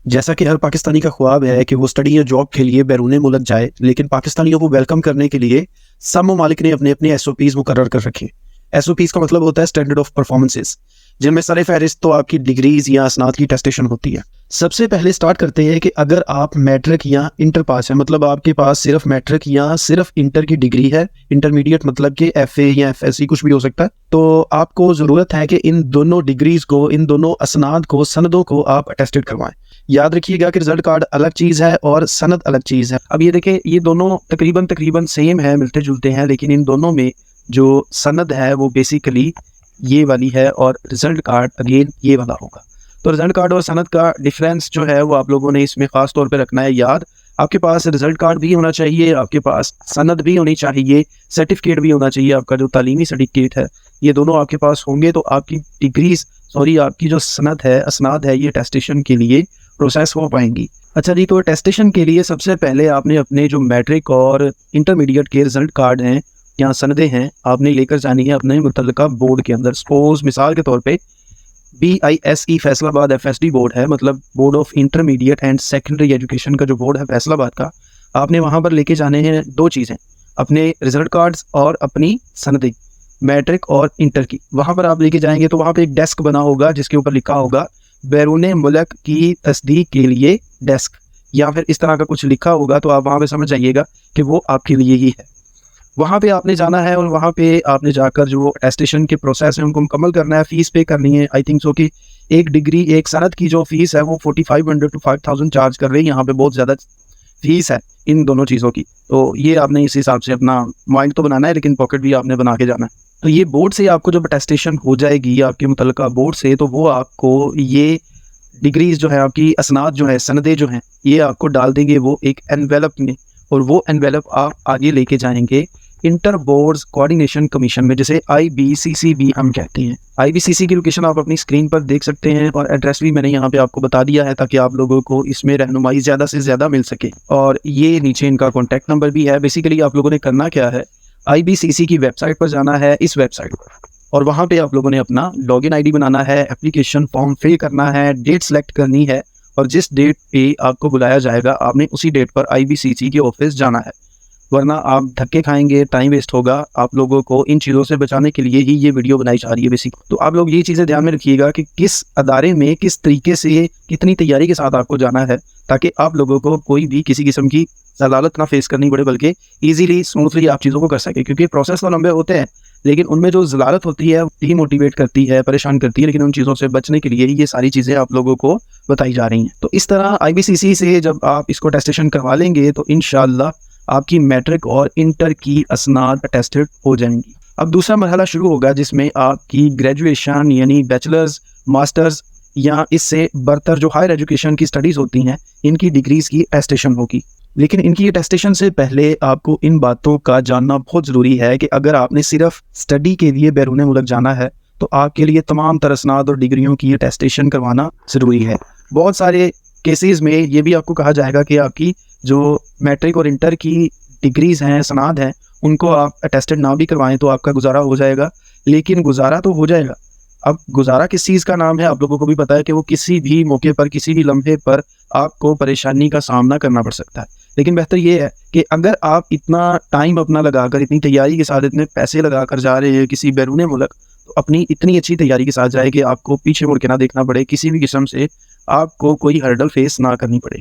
जैसा कि हर पाकिस्तानी का ख्वाब है कि वो स्टडी या जॉब के लिए बैरून मुल्क जाए, लेकिन पाकिस्तानियों को वेलकम करने के लिए सब ममालिक ने अपने अपने SOPs मुकर्रर कर रखे हैं। SOPs का मतलब होता है स्टैंडर्ड ऑफ परफॉर्मेंसेस, जिनमें सर फहरिस्त तो आपकी डिग्रीज या स्नात की टेस्टेशन होती है। सबसे पहले स्टार्ट करते हैं कि अगर आप मैट्रिक या इंटर पास है, मतलब आपके पास सिर्फ मैट्रिक या सिर्फ इंटर की डिग्री है, इंटरमीडिएट मतलब कि FA या FSC कुछ भी हो सकता है, तो आपको ज़रूरत है कि इन दोनों डिग्रीज को, इन दोनों असनाद को, सनदों को आप अटेस्टेड करवाएं। याद रखिएगा कि रिजल्ट कार्ड अलग चीज़ है और सनद अलग चीज़ है। अब ये देखें, ये दोनों तकरीबन सेम है, मिलते जुलते हैं, लेकिन इन दोनों में जो सनद है वो बेसिकली ये वाली है और रिजल्ट कार्ड अगेन ये वाला होगा। तो रिजल्ट कार्ड और सनद का डिफरेंस जो है वो आप लोगों ने इसमें ख़ास तौर पे रखना है याद। आपके पास रिजल्ट कार्ड भी होना चाहिए, आपके पास सनद भी होनी चाहिए, सर्टिफिकेट भी होना चाहिए, आपका जो तालीमी सर्टिफिकेट है, ये दोनों आपके पास होंगे तो आपकी डिग्रीज आपकी जो सनद है, असनाद है, ये टेस्टेशन के लिए प्रोसेस हो पाएंगी। अच्छा जी, तो टेस्टेशन के लिए सबसे पहले आपने अपने जो मैट्रिक और इंटरमीडिएट के रिजल्ट कार्ड हैं या सनदें हैं, आपने लेकर जानी है अपने मुतल्लिका बोर्ड के अंदर। सपोज मिसाल के तौर पे BISE फैसलाबाद FSD बोर्ड है, मतलब board of intermediate and secondary education का जो बोर्ड है फैसलाबाद का, आपने वहाँ पर लेके जाने हैं दो चीज़ें, अपने रिजल्ट कार्ड्स और अपनी सनदें, मैट्रिक और इंटर की। वहाँ पर आप लेके जाएंगे तो वहाँ पे एक डेस्क बना होगा जिसके ऊपर लिखा होगा बैरून मुल्क की तस्दीक के लिए डेस्क, या फिर इस तरह का कुछ लिखा होगा, तो आप वहाँ पे समझ जाइएगा कि वो आपके लिए ही है। वहाँ पे आपने जाना है और वहाँ पे आपने जाकर जो अटेस्टेशन के प्रोसेस है उनको मुकम्मल करना है, फ़ीस पे करनी है। आई थिंक सो कि एक डिग्री, एक सनद की जो फ़ीस है वो 4500 to 5000 चार्ज कर रही है। यहाँ पे बहुत ज़्यादा फ़ीस है इन दोनों चीज़ों की, तो ये आपने इस हिसाब से अपना माइंड तो बनाना है, लेकिन पॉकेट भी आपने बना के जाना है। तो ये बोर्ड से आपको जब अटेस्टेशन हो जाएगी आपके मुतल्लिका बोर्ड से, तो वो आपको ये डिग्रीज जो है, आपकी असनाद जो है, सनदें जो हैं, ये आपको डाल देंगे वो एक एनवेलप में, और वो एनवेलप आप आगे लेके जाएंगे इंटर बोर्ड्स कोऑर्डिनेशन कमीशन में, जिसे IBCCB हम कहते हैं। IBCC की लोकेशन आप अपनी स्क्रीन पर देख सकते हैं और एड्रेस भी मैंने यहाँ पे आपको बता दिया है ताकि आप लोगों को इसमें रहनुमाई ज़्यादा से ज़्यादा मिल सके। और ये नीचे इनका कॉन्टैक्ट नंबर भी है। बेसिकली आप लोगों ने करना क्या है, IBCC की वेबसाइट पर जाना है, इस वेबसाइट पर, और वहाँ पे आप लोगों ने अपना लॉगिन ID बनाना है, एप्लीकेशन फॉर्म फिल करना है, डेट सेलेक्ट करनी है, और जिस डेट पे आपको बुलाया जाएगा आपने उसी डेट पर IBCC के ऑफिस जाना है, वरना आप धक्के खाएंगे, टाइम वेस्ट होगा। आप लोगों को इन चीज़ों से बचाने के लिए ही ये वीडियो बनाई जा रही है बेसिक। तो आप लोग ये चीज़ें ध्यान में रखिएगा कि किस अदारे में किस तरीके से कितनी तैयारी के साथ आपको जाना है, ताकि आप लोगों को कोई भी किसी किस्म की जलालत ना फेस करनी पड़े, बल्कि ईजीली स्मूथली आप चीज़ों को कर सकें। क्योंकि प्रोसेस तो लंबे होते हैं, लेकिन उनमें जो जलालत होती है डीमोटिवेट करती है, परेशान करती है, लेकिन उन चीज़ों से बचने के लिए ही ये सारी चीज़ें आप लोगों को बताई जा रही हैं। तो इस तरह IBCC से जब आप इसको टेस्टेशन करवा लेंगे तो इंशाअल्लाह आपकी मैट्रिक और इंटर की असनाद अटेस्टेड हो जाएंगी। अब दूसरा मरहला शुरू होगा जिसमें आपकी ग्रेजुएशन यानी बैचलर्स, मास्टर्स या इससे बरतर जो हायर एजुकेशन की स्टडीज़ होती हैं, इनकी डिग्रीज की अटेस्टेशन होगी। लेकिन इनकी अटेस्टेशन से पहले आपको इन बातों का जानना बहुत ज़रूरी है कि अगर आपने सिर्फ स्टडी के लिए बैरून मुल्क जाना है तो आपके लिए तमाम तरह असनाद और डिग्रियों की अटेस्टेशन करवाना ज़रूरी है। बहुत सारे केसेस में ये भी आपको कहा जाएगा कि आपकी जो मैट्रिक और इंटर की डिग्रीज़ हैं, सनाद हैं, उनको आप अटेस्टेड ना भी करवाएं तो आपका गुजारा हो जाएगा। लेकिन गुजारा तो हो जाएगा, अब गुजारा किस चीज़ का नाम है आप लोगों को भी पता है कि वो किसी भी मौके पर, किसी भी लम्हे पर आपको परेशानी का सामना करना पड़ सकता है। लेकिन बेहतर ये है कि अगर आप इतना टाइम अपना लगाकर, इतनी तैयारी के साथ, इतने पैसे लगाकर जा रहे हैं किसी बैरून मुल्क, तो अपनी इतनी अच्छी तैयारी के साथ जाए कि आपको पीछे मुड़ के ना देखना पड़े, किसी भी किस्म से आपको कोई हर्डल फेस ना करनी पड़े।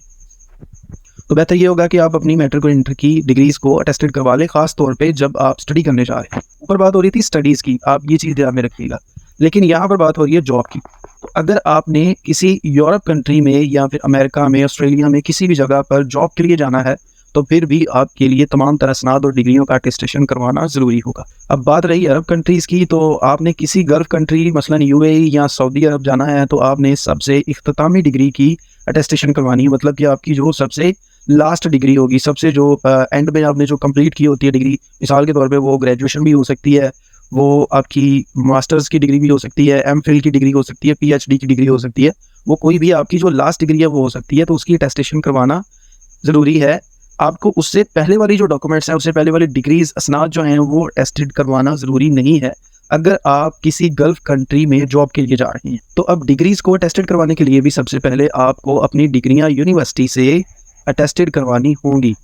तो बेहतर ये होगा कि आप अपनी मैट्रिक और इंटर की डिग्रीज को अटेस्टेड करवा लें, खास तौर पे जब आप स्टडी करने जा रहे हैं। ऊपर बात हो रही थी स्टडीज़ की, आप ये चीज़ ध्यान में रखिएगा, लेकिन यहाँ पर बात हो रही है जॉब की। तो अगर आपने किसी यूरोप कंट्री में या फिर अमेरिका में, ऑस्ट्रेलिया में, किसी भी जगह पर जॉब के लिए जाना है, तो फिर भी आपके लिए तमाम तरह सनाद और डिग्रियों का अटेस्टेशन करवाना ज़रूरी होगा। अब बात रही अरब कंट्रीज़ की, तो आपने किसी गल्फ़ कंट्री मसलन UAE या सऊदी अरब जाना है तो आपने सबसे इख्तितामी डिग्री की अटेस्टेशन करवानी है। मतलब कि आपकी जो सबसे लास्ट डिग्री होगी, सबसे जो एंड में आपने जो कंप्लीट की होती है डिग्री, मिसाल के तौर पे वो ग्रेजुएशन भी हो सकती है, वो आपकी मास्टर्स की डिग्री भी हो सकती है, MPhil की डिग्री हो सकती है, PhD की डिग्री हो सकती है, वो कोई भी आपकी जो लास्ट डिग्री है वो हो सकती है। तो उसकी अटेस्टेशन करवाना ज़रूरी है। आपको उससे पहले वाली जो डॉक्यूमेंट्स हैं, उससे पहले वाली डिग्रीज, असनाद जो हैं, वो अटेस्टेड करवाना ज़रूरी नहीं है। अगर आप किसी गल्फ कंट्री में जॉब के लिए जा रहे हैं। तो अब डिग्रीज को अटेस्टेड करवाने के लिए भी सबसे पहले आपको अपनी डिग्रियां यूनिवर्सिटी से अटेस्टेड करवानी होंगी।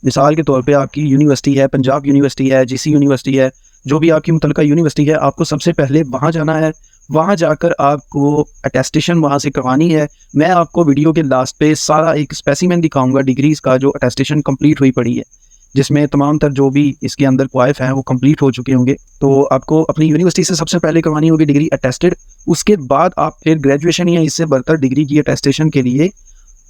मिसाल के तौर पे आपकी यूनिवर्सिटी है, पंजाब यूनिवर्सिटी है, जीसी यूनिवर्सिटी है, जो भी आपकी मुतलका यूनिवर्सिटी है, आपको सबसे पहले वहाँ जाना है। वहाँ जाकर आपको अटेस्टेशन वहाँ से करवानी है। मैं आपको वीडियो के लास्ट पे सारा एक स्पेसिमेन दिखाऊंगा डिग्रीज का जो अटेस्टेशन कंप्लीट हुई पड़ी है, जिसमें तमाम तर जो भी इसके अंदर क्वाइफ हैं वो कंप्लीट हो चुके होंगे। तो आपको अपनी यूनिवर्सिटी से सबसे पहले करवानी होगी डिग्री अटेस्टेड। उसके बाद आप फिर ग्रेजुएशन या इससे बढ़कर डिग्री की अटेस्टेशन के लिए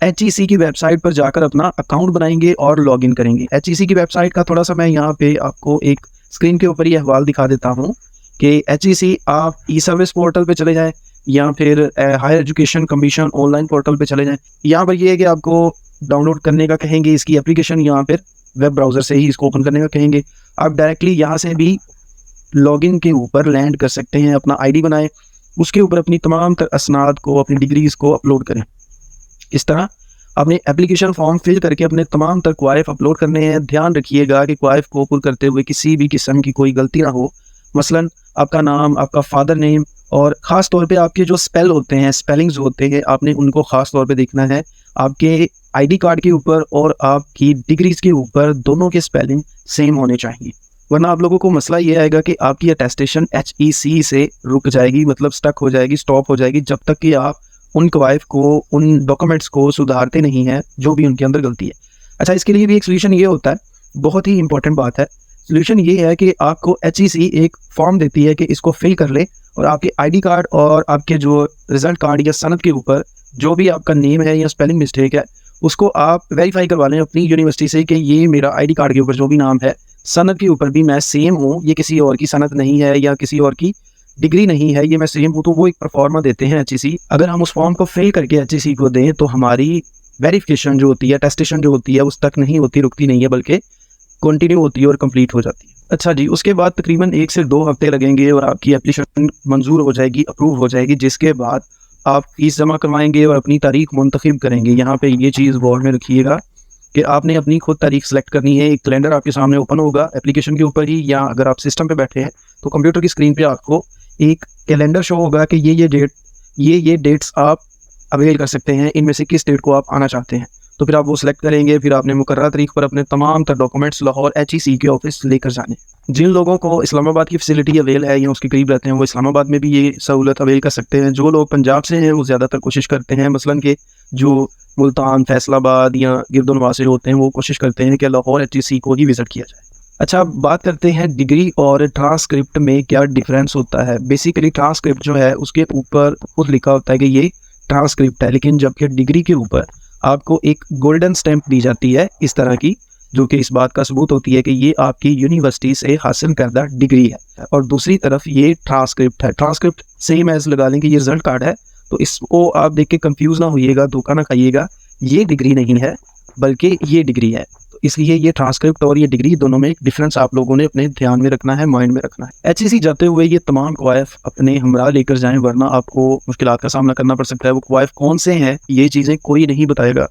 HEC की वेबसाइट पर जाकर अपना अकाउंट बनाएंगे और लॉगिन करेंगे। HEC की वेबसाइट का थोड़ा सा मैं यहाँ पे आपको एक स्क्रीन के ऊपर ही अहवाल दिखा देता हूँ कि HEC आप ई सर्विस पोर्टल पे चले जाएं या फिर higher education commission online portal पे चले जाएं। यहाँ पर ये है कि आपको डाउनलोड करने का कहेंगे इसकी एप्लीकेशन, यहाँ पर वेब ब्राउज़र से ही इसको ओपन करने का कहेंगे। आप डायरेक्टली यहाँ से भी लॉगिन के ऊपर लैंड कर सकते हैं। अपना ID बनाएं, उसके ऊपर अपनी तमाम तर असनाद को, अपनी डिग्रीज़ को अपलोड करें। इस तरह अपने एप्लीकेशन फॉर्म फिल करके अपने तमाम तर क्वाइफ अपलोड करने हैं। ध्यान रखिएगा कि क्वाइफ को पुर करते हुए किसी भी किस्म की कोई गलती ना हो। मसलन आपका नाम, आपका फादर नेम और ख़ास तौर पे आपके जो स्पेल होते हैं, स्पेलिंग्स होते हैं, आपने उनको ख़ास तौर पे देखना है। आपके ID कार्ड के ऊपर और आपकी डिग्रीज के ऊपर दोनों के स्पेलिंग सेम होने चाहिए, वरना आप लोगों को मसला ये आएगा कि आपकी अटेस्टेशन HEC से रुक जाएगी, मतलब स्टक हो जाएगी, स्टॉप हो जाएगी, जब तक कि आप उन क्वाइफ को, उन डॉक्यूमेंट्स को सुधारते नहीं हैं जो भी उनके अंदर गलती है। अच्छा, इसके लिए भी एक सोल्यूशन ये होता है, बहुत ही इंपॉर्टेंट बात है। सोल्यूशन ये है कि आपको HEC एक फॉर्म देती है कि इसको फिल कर ले और आपके ID कार्ड और आपके जो रिजल्ट कार्ड या सनद के ऊपर जो भी आपका नेम है या स्पेलिंग मिस्टेक है, उसको आप वेरीफाई करवा लें अपनी यूनिवर्सिटी से कि ये मेरा ID कार्ड के ऊपर जो भी नाम है, सनद के ऊपर भी मैं सेम हूँ, ये किसी और की सनद नहीं है या किसी और की डिग्री नहीं है, ये मैं सेम हूँ। तो वो एक परफॉर्मा देते हैं HEC। अगर हम उस फॉर्म को फिल करके HEC को दें तो हमारी वेरिफिकेशन जो होती है, अटेस्टेशन जो होती है, उस तक नहीं होती, रुकती नहीं है, बल्कि कंटिन्यू होती है और कंप्लीट हो जाती है। अच्छा जी, उसके बाद तकरीबन 1 से 2 हफ्ते लगेंगे और आपकी एप्लीकेशन मंजूर हो जाएगी, अप्रूव हो जाएगी, जिसके बाद आप फीस जमा करवाएंगे और अपनी तारीख मुंतखब करेंगे। यहाँ पे ये चीज़ गौर में रखिएगा कि आपने अपनी खुद तारीख सेलेक्ट करनी है। एक कैलेंडर आपके सामने ओपन होगा एप्लीकेशन के ऊपर ही, या अगर आप सिस्टम पे बैठे हैं तो कंप्यूटर की स्क्रीन पे आपको एक कैलेंडर शो होगा कि ये डेट्स आप अवेल कर सकते हैं, इनमें से किस डेट को आप आना चाहते हैं। तो फिर आप वो सिलेक्ट करेंगे। फिर आपने मुकर्रर तारीख पर अपने तमाम तर डॉक्यूमेंट्स लाहौर HEC के ऑफिस लेकर जाने। जिन लोगों को इस्लामाबाद की फैसिलिटी अवेल है या उसके करीब रहते हैं, वो इस्लामाबाद में भी ये सहूलत अवेल कर सकते हैं। जो लोग पंजाब से हैं वो ज़्यादातर कोशिश करते हैं, मसलन कि जो मुल्तान, फैसलाबाद या गिरदोनवासी होते हैं, वो कोशिश करते हैं कि लाहौर HEC को ही विज़िट किया जाए। अच्छा, बात करते हैं डिग्री और ट्रांसक्रिप्ट में क्या डिफरेंस होता है। बेसिकली ट्रांसक्रिप्ट जो है उसके ऊपर खुद लिखा होता है कि ये ट्रांसक्रिप्ट है, लेकिन जबकि डिग्री के ऊपर आपको एक गोल्डन स्टैंप दी जाती है इस तरह की, जो कि इस बात का सबूत होती है कि ये आपकी यूनिवर्सिटी से हासिल करदा डिग्री है। और दूसरी तरफ ये ट्रांसक्रिप्ट है। ट्रांसक्रिप्ट सेम एज लगा लें कि ये रिजल्ट कार्ड है, तो इसको आप देख के कंफ्यूज ना होइएगा, धोखा ना खाइएगा। ये डिग्री नहीं है बल्कि ये डिग्री है। तो इसलिए ये ट्रांसक्रिप्ट और ये डिग्री दोनों में एक डिफरेंस आप लोगों ने अपने ध्यान में रखना है, माइंड में रखना है। HEC जाते हुए ये तमाम क्वाइफ अपने हमरा लेकर जाएं, वरना आपको मुश्किलात का सामना करना पड़ सकता है। वो क्वाइफ कौन से हैं ये चीज़ें कोई नहीं बताएगा।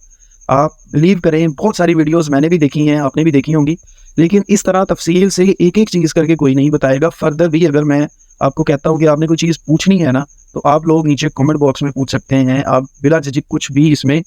आप बिलीव करें, बहुत सारी वीडियोस मैंने भी देखी हैं, आपने भी देखी होंगी, लेकिन इस तरह तफसील से एक एक चीज़ करके कोई नहीं बताएगा। फर्दर भी अगर मैं आपको कहता हूँ कि आपने कोई चीज़ पूछनी है ना, तो आप लोग नीचे कमेंट बॉक्स में पूछ सकते हैं। आप बिला झिझक कुछ भी इसमें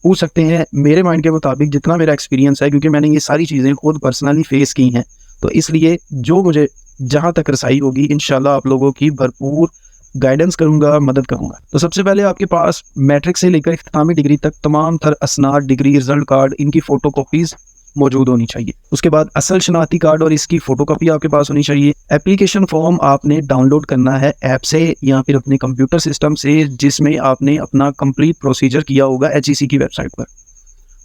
पूछ सकते हैं। मेरे माइंड के मुताबिक जितना मेरा एक्सपीरियंस है, क्योंकि मैंने ये सारी चीज़ें खुद पर्सनली फेस की हैं, तो इसलिए जो मुझे जहाँ तक रसाई होगी इंशाल्लाह आप लोगों की भरपूर गाइडेंस करूंगा, मदद करूंगा। तो सबसे पहले आपके पास मैट्रिक से लेकर इख्तितामी डिग्री तक तमाम तर असनाद, डिग्री, रिजल्ट कार्ड, इनकी फ़ोटो कॉपीज़ मौजूद होनी चाहिए। उसके बाद असल शनाख्ती कार्ड और इसकी फ़ोटोकॉपी आपके पास होनी चाहिए। एप्लीकेशन फॉर्म आपने डाउनलोड करना है ऐप से या फिर अपने कंप्यूटर सिस्टम से, जिसमें आपने अपना कंप्लीट प्रोसीजर किया होगा HEC की वेबसाइट पर।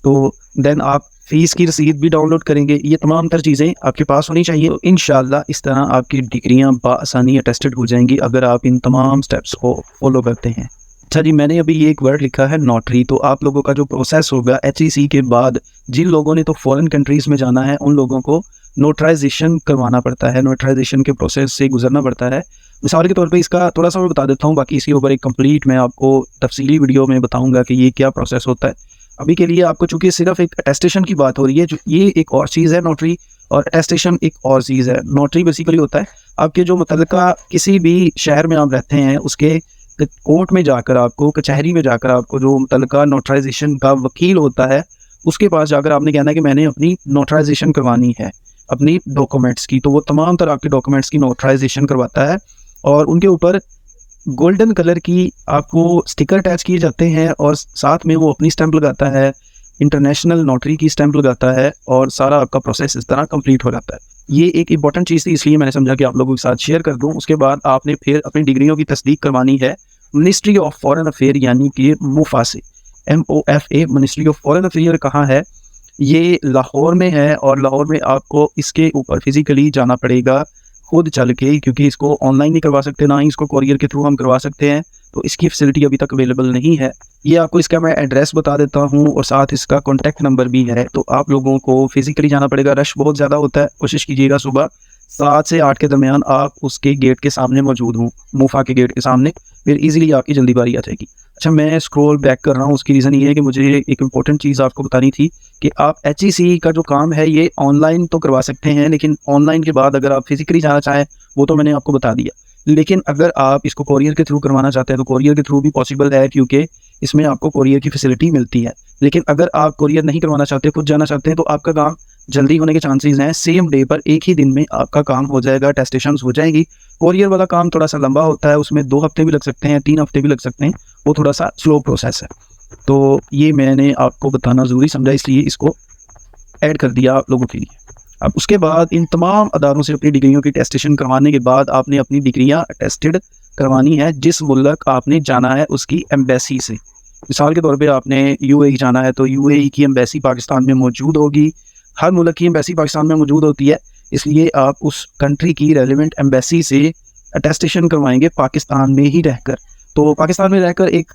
तो देन आप फीस की रसीद भी डाउनलोड करेंगे। ये तमाम तर चीज़ें आपके पास होनी चाहिए। तो इंशाल्लाह इस तरह आपकी डिग्रियां बआसानी अटेस्टेड हो जाएंगी अगर आप इन तमाम स्टेप्स को फॉलो करते हैं। अच्छा जी, मैंने अभी ये एक वर्ड लिखा है नोटरी। तो आप लोगों का जो प्रोसेस होगा HEC के बाद, जिन लोगों ने तो फॉरेन कंट्रीज़ में जाना है, उन लोगों को नोटराइजेशन करवाना पड़ता है, नोटराइजेशन के प्रोसेस से गुजरना पड़ता है। मिसाल के तौर पे इसका थोड़ा सा मैं बता देता हूँ, बाकी इसके ऊपर एक कंप्लीट मैं आपको तफसीली वीडियो में बताऊँगा कि ये क्या प्रोसेस होता है। अभी के लिए आपको चूंकि सिर्फ एक अटेस्टेशन की बात हो रही है, जो ये एक और चीज़ है नोटरी, और अटेस्टेशन एक और चीज़ है। नोटरी बेसिकली होता है आपके जो मुतल्लिका किसी भी शहर में आप रहते हैं उसके कोर्ट में जाकर, आपको कचहरी में जाकर, आपको जो मुतल्लिका नोटराइजेशन का वकील होता है उसके पास जाकर आपने कहना है कि मैंने अपनी नोटराइजेशन करवानी है अपनी डॉक्यूमेंट्स की। तो वो तमाम तरह के डॉक्यूमेंट्स की नोटराइजेशन करवाता है और उनके ऊपर गोल्डन कलर की आपको स्टिकर अटैच किए जाते हैं और साथ में वो अपनी स्टैंप लगाता है, इंटरनेशनल नोटरी की स्टैंप लगाता है और सारा आपका प्रोसेस इस तरह कंप्लीट हो जाता है। ये एक इंपॉर्टेंट चीज़ थी, इसलिए मैंने समझा कि आप लोगों के साथ शेयर कर दूं। उसके बाद आपने फिर अपनी डिग्रियों की तस्दीक करवानी है मिनिस्ट्री ऑफ फॉरेन अफेयर यानी कि मुफा से। MOFA ministry of foreign affair कहाँ है? ये लाहौर में है और लाहौर में आपको इसके ऊपर फिजिकली जाना पड़ेगा खुद चल के, क्योंकि इसको ऑनलाइन नहीं करवा सकते, ना ही इसको कोरियर के थ्रू हम करवा सकते हैं, तो इसकी फैसिलिटी अभी तक अवेलेबल नहीं है। ये आपको इसका मैं एड्रेस बता देता हूँ और साथ इसका कॉन्टैक्ट नंबर भी है। तो आप लोगों को फिजिकली जाना पड़ेगा, रश बहुत ज़्यादा होता है, कोशिश कीजिएगा सुबह 7 से 8 के दरमियान आप उसके गेट के सामने मौजूद हों, मुफा के गेट के सामने, फिर ईजिली आपकी जल्दी बारी आ जाएगी। अच्छा, मैं स्क्रॉल बैक कर रहा हूँ, उसकी रीज़न ये है कि मुझे एक इम्पोर्टेंट चीज़ आपको बतानी थी कि आप HEC का जो काम है ये ऑनलाइन तो करवा सकते हैं, लेकिन ऑनलाइन के बाद अगर आप फिजिकली जाना चाहें वो तो मैंने आपको बता दिया, लेकिन अगर आप इसको कोरियर के थ्रू करवाना चाहते हैं तो कोरियर के थ्रू भी पॉसिबल है, क्योंकि इसमें आपको कोरियर की फैसिलिटी मिलती है। लेकिन अगर आप कोरियर नहीं करवाना चाहते, खुद जाना चाहते हैं, तो आपका काम जल्दी होने के चांसेस हैं। सेम डे पर एक ही दिन में आपका काम हो जाएगा, अटेस्टेशंस हो जाएगी। कोरियर वाला काम थोड़ा सा लंबा होता है, उसमें 2 हफ्ते भी लग सकते हैं, 3 हफ्ते भी लग सकते हैं, वो थोड़ा सा स्लो प्रोसेस है। तो ये मैंने आपको बताना ज़रूरी समझा, इसलिए इसको ऐड कर दिया आप लोगों के लिए। अब उसके बाद इन तमाम अदारों से अपनी डिग्रियों की अटेस्टेशन करवाने के बाद आपने अपनी डिग्रियां अटेस्टेड करवानी है जिस मुल्क आपने जाना है उसकी एम्बेसी से। मिसाल के तौर पे आपने UAE जाना है तो UAE की एम्बेसी पाकिस्तान में मौजूद होगी। हर मुल्क की एम्बेसी पाकिस्तान में मौजूद होती है, इसलिए आप उस कंट्री की रेलिवेंट एम्बेसी से अटेस्टेशन करवाएंगे पाकिस्तान में ही रहकर। तो पाकिस्तान में रहकर एक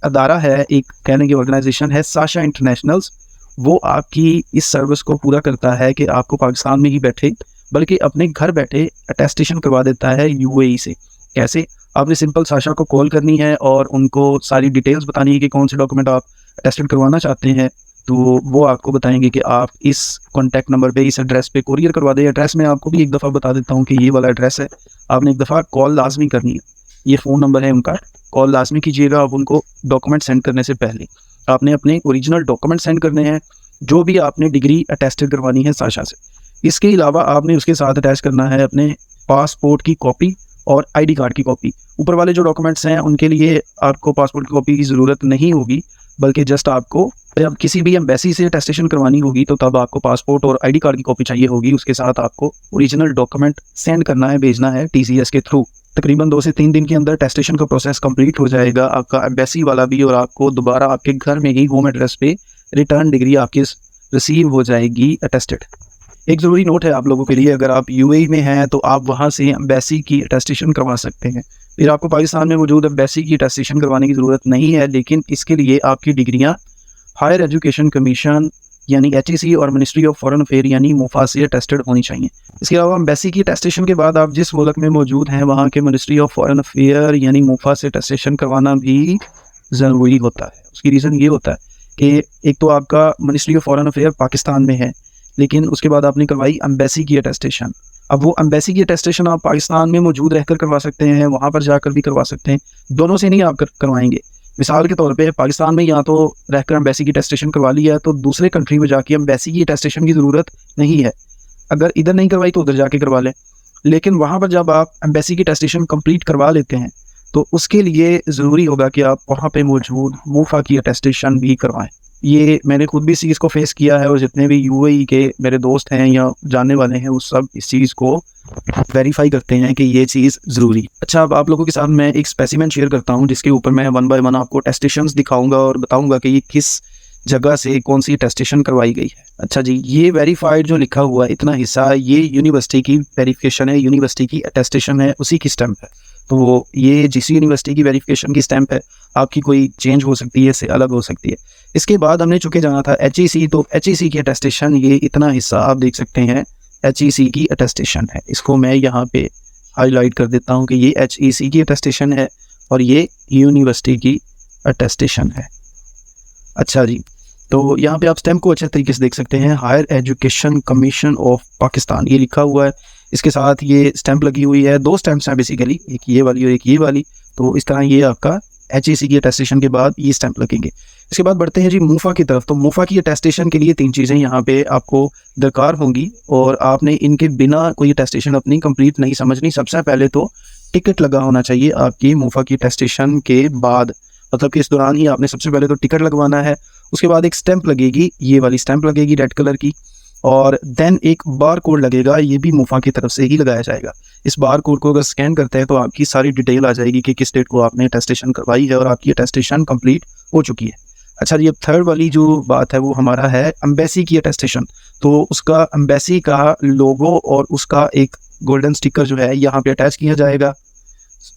अदारा है, एक कहने की ऑर्गेनाइजेशन है साशा इंटरनेशनल्स, वो आपकी इस सर्विस को पूरा करता है कि आपको पाकिस्तान में ही बैठे बल्कि अपने घर बैठे अटेस्टेशन करवा देता है UAE से। कैसे? आपने सिंपल साशा को कॉल करनी है और उनको सारी डिटेल्स बतानी है कि कौन से डॉक्यूमेंट आप अटेस्टेड करवाना चाहते हैं, तो वो आपको बताएंगे कि आप इस कॉन्टैक्ट नंबर पे, इस एड्रेस पे कोरियर करवा दें। एड्रेस मैं आपको भी एक दफ़ा बता देता हूँ कि ये वाला एड्रेस है, आपने एक दफ़ा कॉल लाजमी करनी है। ये फ़ोन नंबर है उनका, कॉल लाजमी कीजिएगा। आप उनको डॉक्यूमेंट सेंड करने से पहले आपने अपने ओरिजिनल डॉक्यूमेंट सेंड करने हैं, जो भी आपने डिग्री अटेस्टेड करवानी है साशा से। इसके अलावा आपने उसके साथ अटैच करना है अपने पासपोर्ट की कॉपी और ID कार्ड की कॉपी। ऊपर वाले जो डॉक्यूमेंट्स हैं उनके लिए आपको पासपोर्ट की कॉपी की ज़रूरत नहीं होगी, बल्कि जस्ट आपको जब किसी भी एम्बेसी से अटेस्टेशन करवानी होगी तो तब आपको पासपोर्ट और ID कार्ड की कॉपी चाहिए होगी। उसके साथ आपको ओरिजिनल डॉक्यूमेंट सेंड करना है, भेजना है TCS के थ्रू। तकरीबन 2 से 3 दिन के अंदर अटेस्टेशन का प्रोसेस कंप्लीट हो जाएगा, आपका एम्बेसी वाला भी, और आपको दोबारा आपके घर में ही होम एड्रेस पे रिटर्न डिग्री आपकी रिसीव हो जाएगी अटेस्टेड। एक ज़रूरी नोट है आप लोगों के लिए, अगर आप UAE में हैं तो आप वहाँ से एम्बेसी की अटेस्टेशन करवा सकते हैं। फिर आपको पाकिस्तान में मौजूद एम्बेसी की अटेस्टेशन करवाने की ज़रूरत नहीं है, लेकिन इसके लिए आपकी डिग्रियाँ हायर एजुकेशन कमीशन यानी HEC और मिनिस्ट्री ऑफ फॉरेन अफेयर यानी मुफा से अटेस्टेड होनी चाहिए। इसके अलावा एम्बेसी की अटेस्टेशन के बाद आप जिस मुल्क में मौजूद हैं वहाँ के मिनिस्ट्री ऑफ फॉरेन अफेयर यानी मुफा से अटेस्टेशन करवाना भी ज़रूरी होता है। उसकी रीज़न ये होता है कि एक तो आपका ministry of foreign affair Pakistan में है, लेकिन उसके बाद आपने करवाई एम्बेसी की अटेस्टेशन। अब वो एम्बेसी की अटेस्टेशन आप पाकिस्तान में मौजूद रहकर करवा सकते हैं, वहाँ पर जाकर भी करवा सकते हैं, दोनों से नहीं आप करवाएंगे। मिसाल के तौर पे पाकिस्तान में या तो रहकर एम्बेसी की अटेस्टेशन करवा लिया तो दूसरे कंट्री में जाके एम्बेसी की अटेस्टेशन की ज़रूरत नहीं है। अगर इधर नहीं करवाई तो उधर जाके करवा लें, लेकिन वहाँ पर जब आप एम्बेसी की अटेस्टेशन कंप्लीट करवा लेते हैं तो उसके लिए ज़रूरी होगा कि आप वहाँ पे मौजूद मुफा की अटेस्टेशन भी करवाएं। ये मैंने खुद भी इस चीज़ को फेस किया है और जितने भी UAE के मेरे दोस्त हैं या जानने वाले हैं वो सब इस चीज़ को वेरीफाई करते हैं कि ये चीज़ ज़रूरी। अच्छा, अब आप लोगों के साथ मैं एक स्पेसिमेन शेयर करता हूँ जिसके ऊपर मैं 1 बाय 1 आपको अटेस्टेशंस दिखाऊंगा और बताऊंगा कि ये किस जगह से कौन सी अटेस्टेशन करवाई गई है। अच्छा जी, ये वेरीफाइड जो लिखा हुआ है इतना हिस्सा, ये यूनिवर्सिटी की वेरिफिकेशन है, यूनिवर्सिटी की अटेस्टेशन है, उसी की स्टैंप है। तो ये जिस यूनिवर्सिटी की वेरिफिकेशन की स्टैंप है, आपकी कोई चेंज हो सकती है, इससे अलग हो सकती है। इसके बाद हमने चुके जाना था HEC, तो HEC की अटेस्टेशन, ये इतना हिस्सा आप देख सकते हैं HEC की अटेस्टेशन है। इसको मैं यहाँ पे हाईलाइट कर देता हूँ कि ये HEC की अटेस्टेशन है और ये यूनिवर्सिटी की अटेस्टेशन है। अच्छा जी, तो यहाँ पे आप स्टैम्प को अच्छे तरीके से देख सकते हैं, higher education commission of Pakistan ये लिखा हुआ है, इसके साथ ये स्टैम्प लगी हुई है। 2 स्टैम्प्स हैं बेसिकली, एक ये वाली और एक ये वाली। तो इस तरह ये आपका HAC की अटेस्टेशन के बाद ये स्टैम्प लगेंगे। इसके बाद बढ़ते हैं जी मूफा की तरफ। तो मूफा की अटेस्टेशन के लिए 3 चीज़ें यहाँ पे आपको दरकार होंगी और आपने इनके बिना कोई अटेस्टेशन अपनी कंप्लीट नहीं समझनी। सबसे पहले तो टिकट लगा होना चाहिए आपकी मूफा की अटेस्टेशन के बाद, मतलब कि इस दौरान ही आपने सबसे पहले तो टिकट लगवाना है। उसके बाद एक स्टैम्प लगेगी, ये वाली स्टैम्प लगेगी रेड कलर की, और देन एक बार कोड लगेगा, ये भी मूफा की तरफ से ही लगाया जाएगा। इस बार कोड को अगर स्कैन करते हैं तो आपकी सारी डिटेल आ जाएगी कि किस डेट को आपने अटेस्टेशन करवाई है और आपकी अटेस्टेशन कंप्लीट हो चुकी है। अच्छा जी, अब थर्ड वाली जो बात है वो हमारा है एम्बेसी की अटेस्टेशन। तो उसका एम्बेसी का लोगो और उसका एक गोल्डन स्टिकर जो है यहाँ पे अटैच किया जाएगा।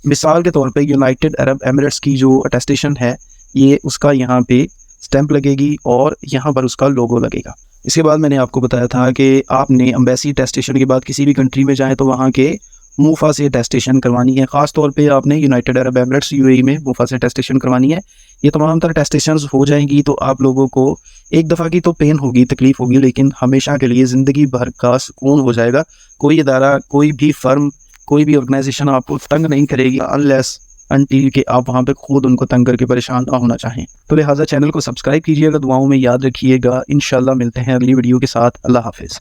मिसाल के तौर पे यूनाइटेड अरब एमिरेट्स की जो अटेस्टेशन है ये उसका यहाँ पे स्टैम्प लगेगी और यहाँ पर उसका लोगो लगेगा। इसके बाद मैंने आपको बताया था कि आपने एम्बेसी अटेस्टेशन के बाद किसी भी कंट्री में जाएं तो वहाँ के मूफा से अटेस्टेशन करवानी है। ख़ास तौर पे आपने यूनाइटेड अरब एमिरेट्स UAE में मूफा से अटेस्टेशन करवानी है। ये तमाम तरह अटेस्टेशन हो जाएंगी तो आप लोगों को एक दफ़ा की तो पेन होगी, तकलीफ़ होगी, लेकिन हमेशा के लिए ज़िंदगी भर का सुकून हो जाएगा। कोई इदारा, कोई भी फर्म, कोई भी ऑर्गेनाइजेशन आपको तंग नहीं करेगी अनलेस अनटिल कि आप वहाँ पे खुद उनको तंग करके परेशान ना होना चाहें। तो लिहाजा चैनल को सब्सक्राइब कीजिएगा, दुआओं में याद रखिएगा। इंशाल्लाह मिलते हैं अगली वीडियो के साथ। अल्लाह हाफिज़।